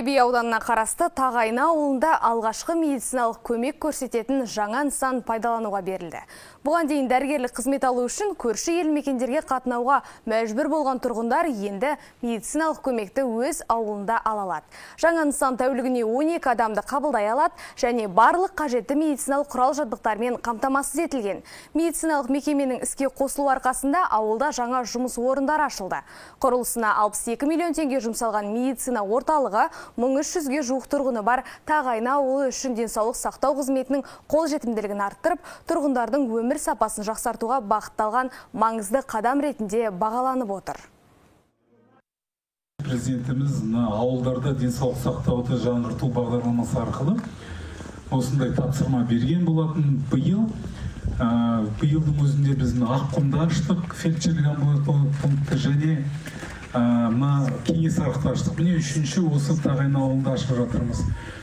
Би ауданына қарасты Тағайна ауылында алғашқы медициналық көмек көрсететін жаңа нысан пайдалануға берілді. Бұған дейін дәрігерлік қызмет алу үшін көрші ел мекендерге қатынауға мәжбүр болған тұрғындар енді медициналық көмекті өз ауылында ала алады. Жаңа нысан тәулігіне 12 адамды қабылдай алады және барлық қажетті медициналық құрал жабдықтармен қамтамасыз етілген. Медициналық мекеменің іске қосылу арқасында ауылда жаңа жұмыс орындары ашылды. Құрылысына 62 миллион теңге жұмсалған медицина орталығы 1300-ге жуық тұрғыны бар Тағайна ауылы үшін денсаулық сақтау қызметінің қолжетімділігін арттырып, тұрғындардың өмір сапасын жақсартуға бағытталған маңызды қадам ретінде бағаланып отыр. Президентіміз ауылдарда денсаулық сақтауды жаңғырту бағдарламасы арқылы осындай тапсырма берген болатын. Биылдың өзінде біз Аққұмда аштық, фельдшерлік амбулаториялық пунктті және Кеңес арқылы аштық. Міне үшінші осы Тағайна ауылында ашып жатырмыз.